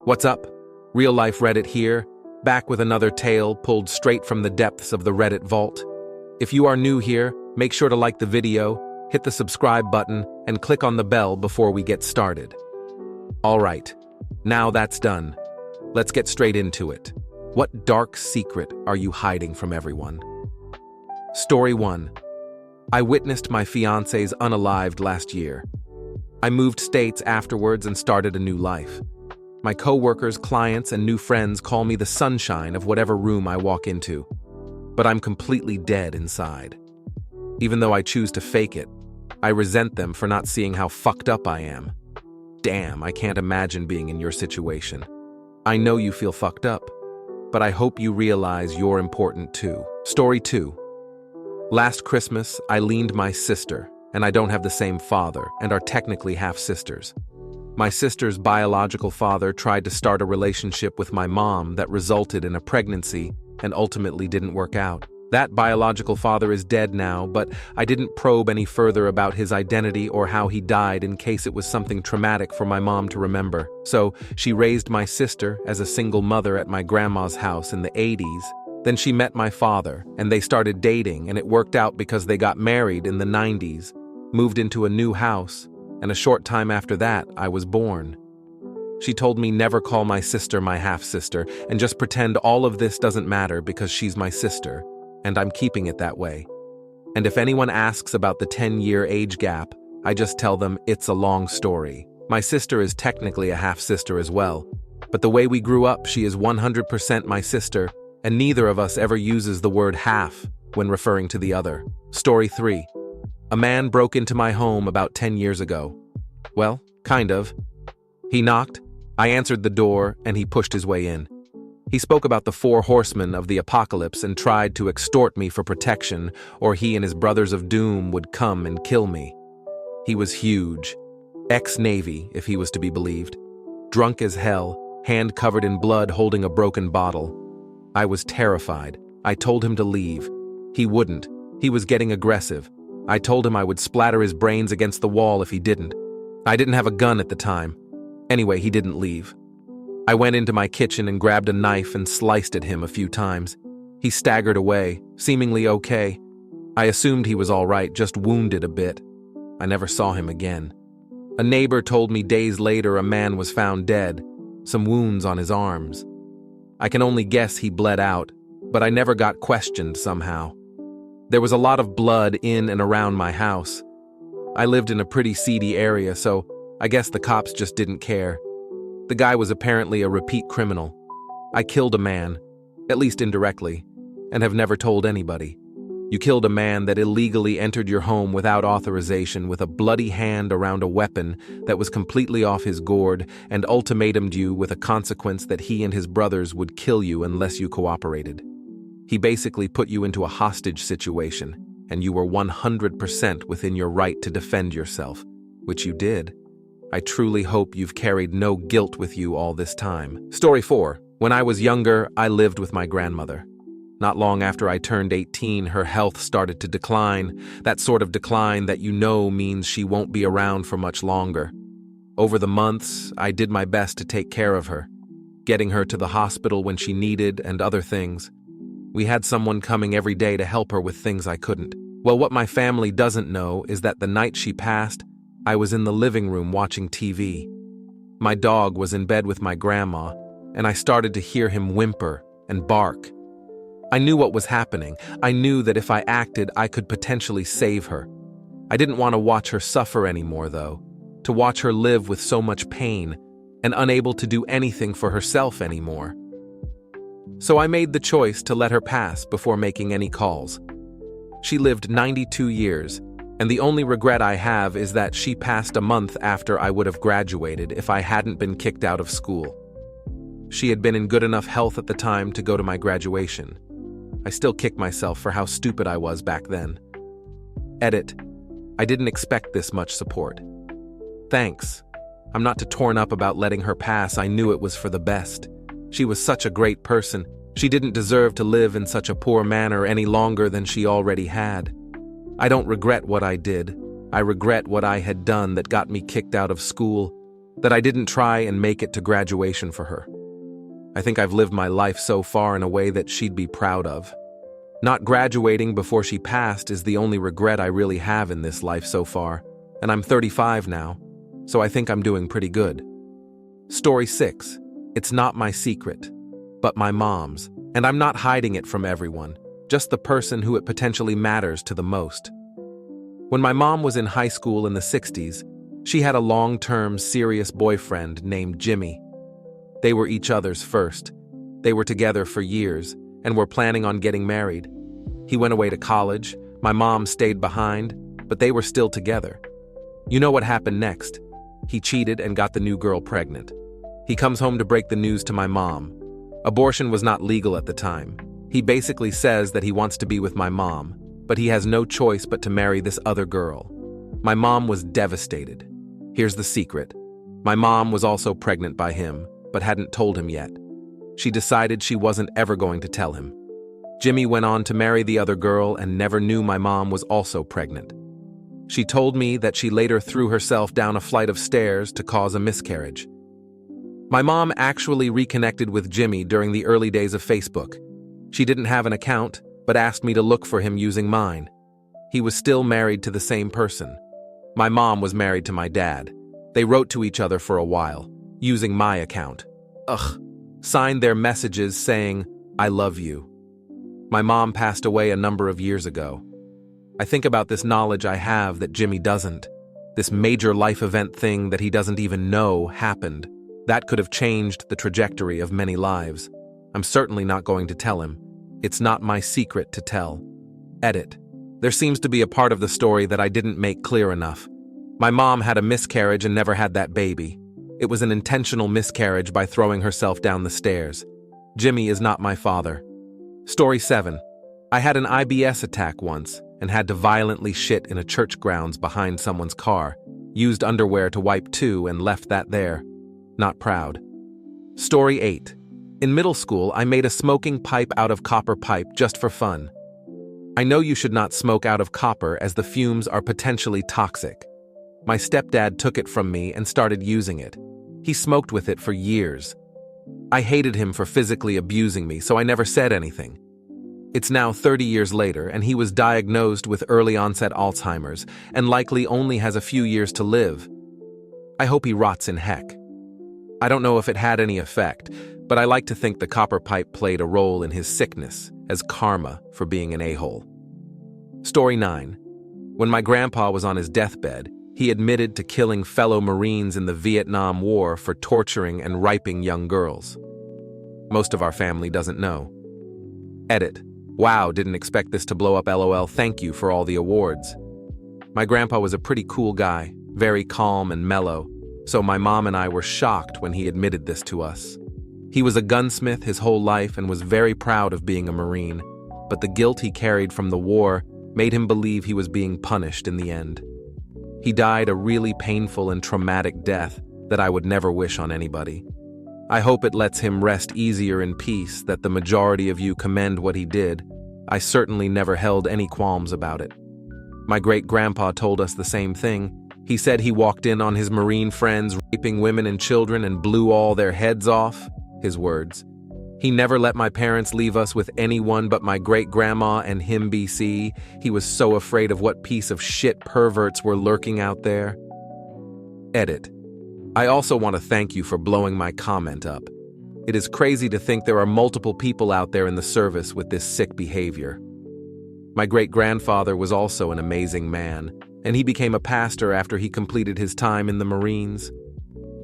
What's up? Real life Reddit here, back with another tale pulled straight from the depths of the Reddit vault. If you are new here, make sure to like the video, hit the subscribe button, and click on the bell before we get started. Alright, now that's done. Let's get straight into it. What dark secret are you hiding from everyone? Story 1. I witnessed my fiancé's unalived last year. I moved states afterwards and started a new life. My co-workers, clients, and new friends call me the sunshine of whatever room I walk into. But I'm completely dead inside. Even though I choose to fake it, I resent them for not seeing how fucked up I am. Damn, I can't imagine being in your situation. I know you feel fucked up, but I hope you realize you're important too. Story 2. Last Christmas, I leaned my sister, and I don't have the same father, and are technically half-sisters. My sister's biological father tried to start a relationship with my mom that resulted in a pregnancy and ultimately didn't work out. That biological father is dead now, but I didn't probe any further about his identity or how he died in case it was something traumatic for my mom to remember. So she raised my sister as a single mother at my grandma's house in the 80s. Then she met my father, and they started dating, and it worked out because they got married in the 90s, moved into a new house, and a short time after that, I was born. She told me never call my sister my half-sister, and just pretend all of this doesn't matter because she's my sister, and I'm keeping it that way. And if anyone asks about the 10-year age gap, I just tell them it's a long story. My sister is technically a half-sister as well, but the way we grew up, she is 100% my sister, and neither of us ever uses the word half when referring to the other. Story 3. A man broke into my home about 10 years ago. Well, kind of. He knocked, I answered the door, and he pushed his way in. He spoke about the 4 horsemen of the apocalypse and tried to extort me for protection, or he and his brothers of doom would come and kill me. He was huge. Ex-Navy, if he was to be believed. Drunk as hell, hand covered in blood holding a broken bottle. I was terrified. I told him to leave. He wouldn't. He was getting aggressive. I told him I would splatter his brains against the wall if he didn't. I didn't have a gun at the time. Anyway, he didn't leave. I went into my kitchen and grabbed a knife and sliced at him a few times. He staggered away, seemingly okay. I assumed he was all right, just wounded a bit. I never saw him again. A neighbor told me days later a man was found dead, some wounds on his arms. I can only guess he bled out, but I never got questioned somehow. There was a lot of blood in and around my house. I lived in a pretty seedy area, so I guess the cops just didn't care. The guy was apparently a repeat criminal. I killed a man, at least indirectly, and have never told anybody. You killed a man that illegally entered your home without authorization with a bloody hand around a weapon that was completely off his gourd and ultimatumed you with a consequence that he and his brothers would kill you unless you cooperated. He basically put you into a hostage situation, and you were 100% within your right to defend yourself, which you did. I truly hope you've carried no guilt with you all this time. Story 4. When I was younger, I lived with my grandmother. Not long after I turned 18, her health started to decline, that sort of decline that you know means she won't be around for much longer. Over the months, I did my best to take care of her, getting her to the hospital when she needed and other things. We had someone coming every day to help her with things I couldn't. Well, what my family doesn't know is that the night she passed, I was in the living room watching TV. My dog was in bed with my grandma, and I started to hear him whimper and bark. I knew what was happening. I knew that if I acted, I could potentially save her. I didn't want to watch her suffer anymore, though, to watch her live with so much pain and unable to do anything for herself anymore. So I made the choice to let her pass before making any calls. She lived 92 years, and the only regret I have is that she passed a month after I would have graduated if I hadn't been kicked out of school. She had been in good enough health at the time to go to my graduation. I still kick myself for how stupid I was back then. Edit. I didn't expect this much support. Thanks. I'm not too torn up about letting her pass. I knew it was for the best. She was such a great person. She didn't deserve to live in such a poor manner any longer than she already had. I don't regret what I did. I regret what I had done that got me kicked out of school. that I didn't try and make it to graduation for her. I think I've lived my life so far in a way that she'd be proud of. Not graduating before she passed is the only regret I really have in this life so far, and I'm 35 now, so I think I'm doing pretty good. Story 6. It's not my secret, but my mom's, and I'm not hiding it from everyone, just the person who it potentially matters to the most. When my mom was in high school in the 60s, she had a long-term, serious boyfriend named Jimmy. They were each other's first. They were together for years and were planning on getting married. He went away to college, my mom stayed behind, but they were still together. You know what happened next? He cheated and got the new girl pregnant. He comes home to break the news to my mom. Abortion was not legal at the time. He basically says that he wants to be with my mom, but he has no choice but to marry this other girl. My mom was devastated. Here's the secret. My mom was also pregnant by him, but hadn't told him yet. She decided she wasn't ever going to tell him. Jimmy went on to marry the other girl and never knew my mom was also pregnant. She told me that she later threw herself down a flight of stairs to cause a miscarriage. My mom actually reconnected with Jimmy during the early days of Facebook. She didn't have an account, but asked me to look for him using mine. He was still married to the same person. My mom was married to my dad. They wrote to each other for a while, using my account. Signed their messages saying, "I love you." My mom passed away a number of years ago. I think about this knowledge I have that Jimmy doesn't. This major life event thing that he doesn't even know happened. That could have changed the trajectory of many lives. I'm certainly not going to tell him. It's not my secret to tell. Edit. There seems to be a part of the story that I didn't make clear enough. My mom had a miscarriage and never had that baby. It was an intentional miscarriage by throwing herself down the stairs. Jimmy is not my father. Story 7. I had an IBS attack once and had to violently shit in a church grounds behind someone's car, used underwear to wipe too and left that there. Not proud. Story 8. In middle school, I made a smoking pipe out of copper pipe just for fun. I know you should not smoke out of copper as the fumes are potentially toxic. My stepdad took it from me and started using it. He smoked with it for years. I hated him for physically abusing me, so I never said anything. It's now 30 years later, and he was diagnosed with early-onset Alzheimer's and likely only has a few years to live. I hope he rots in heck. I don't know if it had any effect, but I like to think the copper pipe played a role in his sickness as karma for being an a-hole. Story 9. When my grandpa was on his deathbed, he admitted to killing fellow Marines in the Vietnam War for torturing and raping young girls. Most of our family doesn't know. Edit. Wow, didn't expect this to blow up LOL. Thank you for all the awards. My grandpa was a pretty cool guy, very calm and mellow, so my mom and I were shocked when he admitted this to us. He was a gunsmith his whole life and was very proud of being a Marine, but the guilt he carried from the war made him believe he was being punished in the end. He died a really painful and traumatic death that I would never wish on anybody. I hope it lets him rest easier in peace that the majority of you commend what he did. I certainly never held any qualms about it. My great-grandpa told us the same thing. He said he walked in on his Marine friends raping women and children and blew all their heads off, his words. He never let my parents leave us with anyone but my great-grandma and him BC. He was so afraid of what piece of shit perverts were lurking out there. Edit. I also want to thank you for blowing my comment up. It is crazy to think there are multiple people out there in the service with this sick behavior. My great-grandfather was also an amazing man, and he became a pastor after he completed his time in the Marines.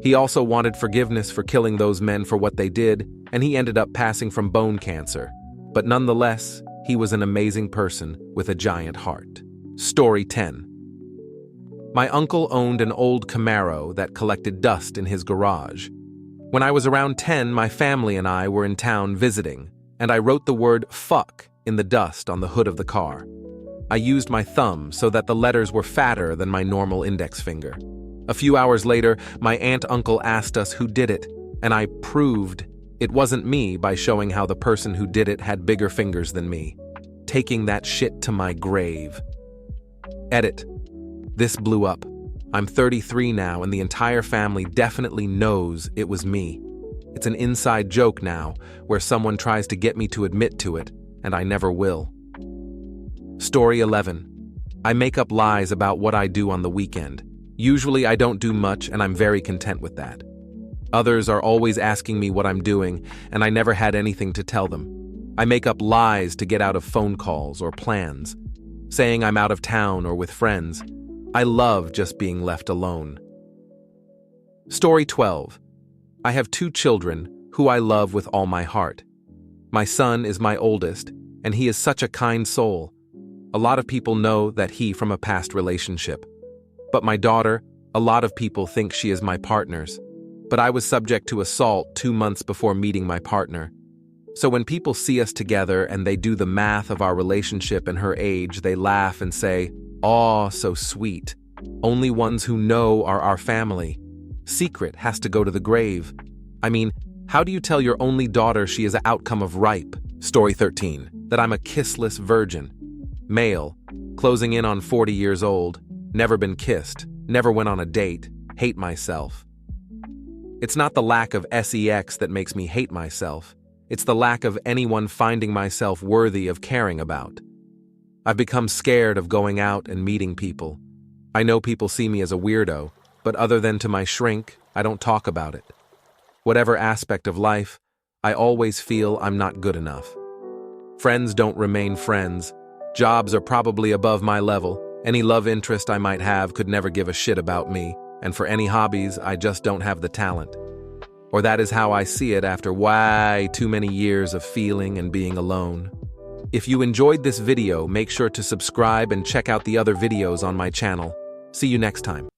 He also wanted forgiveness for killing those men for what they did, and he ended up passing from bone cancer. But nonetheless, he was an amazing person with a giant heart. Story 10. My uncle owned an old Camaro that collected dust in his garage. When I was around 10, my family and I were in town visiting, and I wrote the word fuck in the dust on the hood of the car. I used my thumb so that the letters were fatter than my normal index finger. A few hours later, my aunt-uncle asked us who did it, and I proved it wasn't me by showing how the person who did it had bigger fingers than me, taking that shit to my grave. Edit. This blew up. I'm 33 now, and the entire family definitely knows it was me. It's an inside joke now, where someone tries to get me to admit to it, and I never will. Story 11. I make up lies about what I do on the weekend. Usually I don't do much, and I'm very content with that. Others are always asking me what I'm doing, and I never had anything to tell them. I make up lies to get out of phone calls or plans, saying I'm out of town or with friends. I love just being left alone. Story 12. I have 2 children who I love with all my heart. My son is my oldest, and he is such a kind soul. A lot of people know that he from a past relationship. But my daughter, a lot of people think she is my partner's. But I was subject to assault 2 months before meeting my partner. So when people see us together and they do the math of our relationship and her age, they laugh and say, "Aw, so sweet. Only ones who know are our family. Secret has to go to the grave." I mean, how do you tell your only daughter she is an outcome of ripe? Story 13. That I'm a kissless virgin. Male, closing in on 40 years old, never been kissed, never went on a date, hate myself. It's not the lack of sex that makes me hate myself. It's the lack of anyone finding myself worthy of caring about. I've become scared of going out and meeting people. I know people see me as a weirdo, but other than to my shrink, I don't talk about it. Whatever aspect of life, I always feel I'm not good enough. Friends don't remain friends. Jobs are probably above my level. Any love interest I might have could never give a shit about me, and for any hobbies, I just don't have the talent. Or that is how I see it after way too many years of feeling and being alone. If you enjoyed this video, make sure to subscribe and check out the other videos on my channel. See you next time.